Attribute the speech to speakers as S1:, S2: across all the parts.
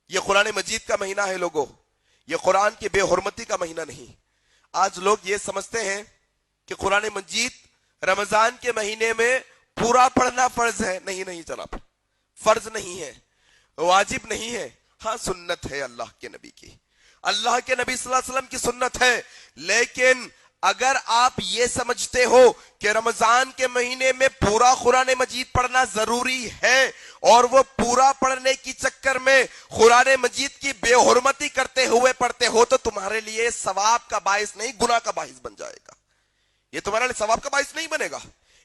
S1: یہ قرآن مجید کا مہینہ ہے لوگوں، یہ قرآن کی بے حرمتی کا مہینہ نہیں۔ آج لوگ یہ سمجھتے ہیں کہ قرآن مجید رمضان کے مہینے میں پورا پڑھنا فرض ہے۔ نہیں جناب، فرض نہیں ہے، واجب نہیں ہے، ہاں سنت ہے اللہ کے نبی کی، اللہ کے نبی صلی اللہ علیہ وسلم کی سنت ہے۔ لیکن اگر آپ یہ سمجھتے ہو کہ رمضان کے مہینے میں پورا قرآن مجید پڑھنا ضروری ہے اور وہ پورا پڑھنے کی چکر میں قرآن مجید کی بے حرمتی کرتے ہوئے پڑھتے ہو تو تمہارے لیے ثواب کا باعث نہیں، گناہ کا باعث بن جائے گا۔ یہ تمہارے لیے ثواب کا باعث نہیں بنے گا،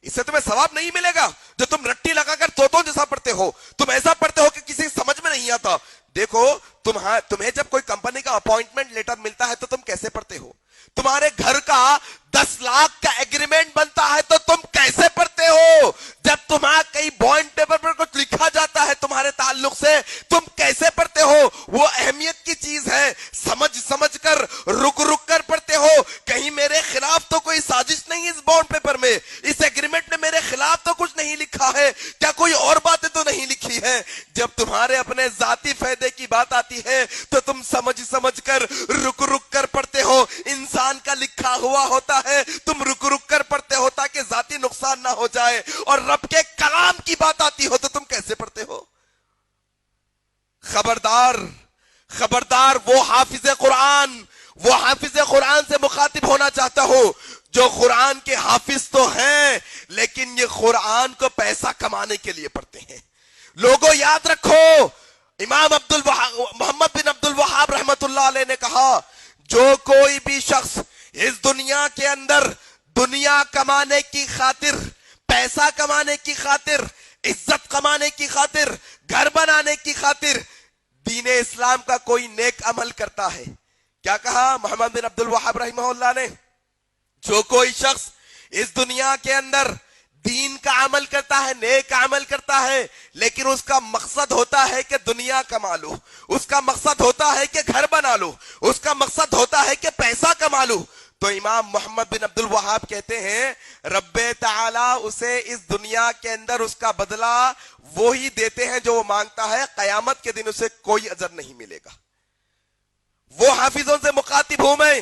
S1: اس سے تمہیں ثواب نہیں ملے گا جو تم رٹی لگا کر توتوں جیسا پڑھتے ہو، تم ایسا پڑھتے ہو کہ کسی سمجھ میں نہیں آتا۔ دیکھو تمہیں جب کوئی کمپنی کا اپوائنٹمنٹ لیٹر ملتا ہے تو تم کیسے پڑھتے ہو؟ تمہارے گھر کا 10 لاکھ کا ایگریمنٹ بنتا ہے تو تم کیسے پڑھتے ہو؟ جب تمہارا کئی بانڈ پیپر پر کچھ لکھا جاتا ہے تمہارے تعلق سے، تم کیسے پڑھتے ہو؟ وہ اہمیت کی چیز ہے، سمجھ کر رک کر پڑھتے ہو۔ کہیں میرے خلاف تو کوئی سازش نہیں اس بانڈ پیپر میں، اس ایگریمنٹ میں میرے خلاف تو کچھ نہیں لکھا ہے، کیا کوئی اور باتیں تو نہیں لکھی ہے؟ جب تمہارے اپنے ذاتی فائدے کی بات آتی ہے تو تم سمجھ کر رک کر پڑھتے ہو۔ انسان کا لکھا ہوا ہوتا ہے، تم رک کر پڑھتے ہو تاکہ ذاتی نقصان نہ ہو جائے، اور رب کے کلام کی بات آتی ہو تو تم کیسے پڑھتے ہو؟ خبردار وہ حافظ قرآن سے مخاطب ہونا چاہتا ہو جو قرآن کے حافظ تو ہیں لیکن یہ قرآن کو پیسہ کمانے کے لیے پڑھتے ہیں۔ لوگوں یاد رکھو، امام محمد بن عبد الوہاب رحمت اللہ علیہ نے کہا، جو کوئی بھی شخص اس دنیا کے اندر دنیا کمانے کی خاطر، پیسہ کمانے کی خاطر، عزت کمانے کی خاطر، گھر بنانے کی خاطر دین اسلام کا کوئی نیک عمل کرتا ہے، کیا کہا محمد بن عبد الوہاب رحمہ اللہ نے؟ جو کوئی شخص اس دنیا کے اندر دین کا عمل کرتا ہے، نیک عمل کرتا ہے، لیکن اس کا مقصد ہوتا ہے کہ دنیا کما لو، اس کا مقصد ہوتا ہے کہ گھر بنا لو، اس کا مقصد ہوتا ہے کہ پیسہ کما لو، تو امام محمد بن عبد الوہاب کہتے ہیں رب تعالیٰ اسے اس دنیا کے اندر اس کا بدلہ وہی دیتے ہیں جو وہ مانگتا ہے، قیامت کے دن اسے کوئی اجر نہیں ملے گا۔ وہ حافظوں سے مخاطب ہوں میں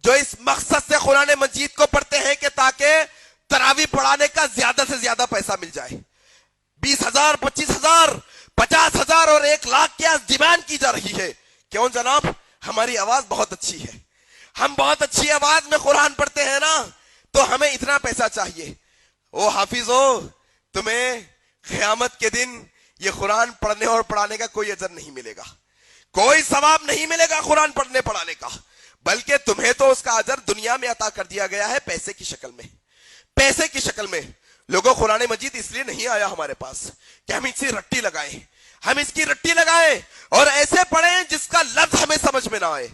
S1: جو اس مقصد سے قرآن مجید کو پڑھتے ہیں کہ تاکہ تراویح پڑھانے کا زیادہ سے زیادہ پیسہ مل جائے۔ 20,000 25,000 50,000 اور 1,00,000 کی ڈیمانڈ کی جا رہی ہے۔ کیوں جناب؟ ہماری آواز بہت اچھی ہے، ہم بہت اچھی آواز میں قرآن پڑھتے ہیں نا، تو ہمیں اتنا پیسہ چاہیے۔ او حافظو، تمہیں قیامت کے دن یہ قرآن پڑھنے اور پڑھانے کا کوئی اجر نہیں ملے گا، کوئی ثواب نہیں ملے گا قرآن پڑھنے پڑھانے کا، بلکہ تمہیں تو اس کا اجر دنیا میں عطا کر دیا گیا ہے پیسے کی شکل میں۔ پیسے کی شکل میں لوگوں قرآن مجید اس لیے نہیں آیا ہمارے پاس کہ ہم اس کی رٹی لگائیں، ہم اس کی رٹی لگائیں اور ایسے پڑھیں جس کا لفظ ہمیں سمجھ میں نہ آئے۔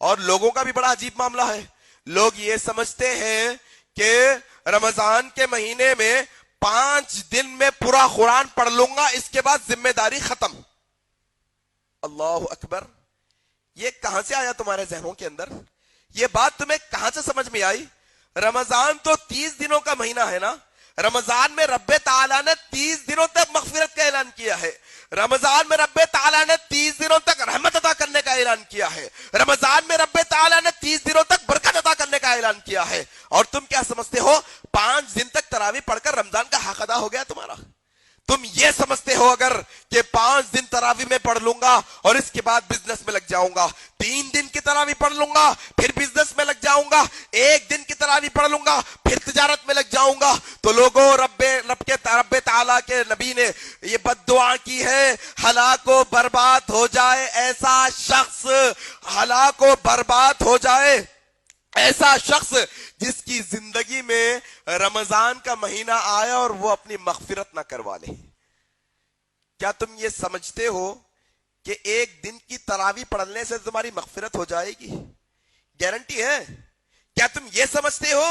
S1: اور لوگوں کا بھی بڑا عجیب معاملہ ہے، لوگ یہ سمجھتے ہیں کہ رمضان کے مہینے میں 5 دن میں پورا قرآن پڑھ لوں گا، اس کے بعد ذمہ داری ختم۔ اللہ اکبر، یہ کہاں سے آیا تمہارے ذہنوں کے اندر؟ یہ بات تمہیں کہاں سے سمجھ میں آئی؟ رمضان تو 30 دنوں کا مہینہ ہے نا، رمضان میں رب تعالیٰ نے 30 دنوں تک مغفرت کا اعلان کیا ہے، رمضان میں رب تعالیٰ نے 30 دنوں تک رحمت عطا کرنے کا اعلان کیا ہے، رمضان میں رب تعالیٰ نے 30 دنوں تک برکت عطا کرنے کا اعلان کیا ہے، اور تم کیا سمجھتے ہو 5 دن تک تراویح پڑھ کر رمضان کا حق ادا ہو گیا تمہارا؟ تم یہ سمجھتے ہو اگر کہ 5 دن تراویح میں پڑھ لوں گا اور اس کے بعد بزنس میں لگ جاؤں گا، 3 دن کی تراویح پڑھ لوں گا پھر بزنس میں لگ جاؤں گا، 1 دن کی تراویح پڑھ لوں گا پھر تجارت میں لگ جاؤں گا، تو لوگوں رب تعالیٰ کے نبی نے یہ بد دعا کی ہے، ہلاک و برباد ہو جائے ایسا شخص، ہلاک و برباد ہو جائے ایسا شخص جس کی زندگی میں رمضان کا مہینہ آیا اور وہ اپنی مغفرت نہ کروا لے۔ کیا تم یہ سمجھتے ہو کہ 1 دن کی تراویح پڑھنے سے تمہاری مغفرت ہو جائے گی؟ گارنٹی ہے؟ کیا تم یہ سمجھتے ہو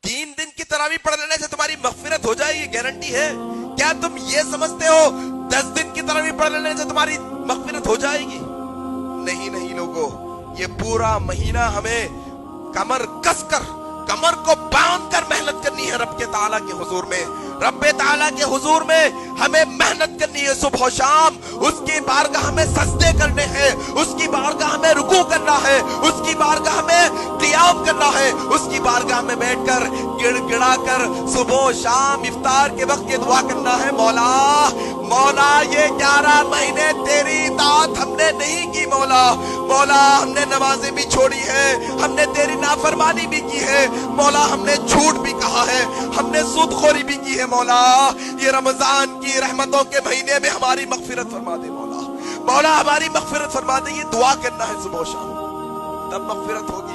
S1: 3 دن کی تراویح پڑھ لینے سے تمہاری مغفرت ہو جائے گی؟ گارنٹی ہے؟ کیا تم یہ سمجھتے ہو 10 دن کی تراویح پڑھ لینے سے تمہاری مغفرت ہو جائے گی؟ نہیں لوگوں، یہ پورا مہینہ ہمیں کمر کس کر، کمر کو باندھ کر محنت کرنی ہے رب کے تعالیٰ کے حضور میں، رب تعالیٰ کے حضور میں ہمیں محنت کرنی ہے صبح و شام, اس کی بارگاہ میں سجدے کرنے ہیں, اس کی بارگاہ میں رکوع کرنا ہے, اس کی بارگاہ میں قیام کرنا ہے, اس کی بارگاہ میں بیٹھ کر گڑ گڑا کر صبح و شام افطار کے وقت یہ دعا کرنا ہے, مولا مولا یہ 11 مہینے تیری اطاعت ہم نے نہیں کی, مولا مولا ہم نے نمازیں بھی چھوڑی ہے, ہم نے تیری نافرمانی بھی کی ہے, مولا ہم نے جھوٹ بھی کہا ہے, ہم نے سود خوری بھی کی ہے, مولا یہ رمضان کی رحمتوں کے مہینے میں ہماری مغفرت فرما دے, مولا مولا ہماری مغفرت فرما دے. یہ دعا کرنا ہے صبح و شام, تب مغفرت ہوگی.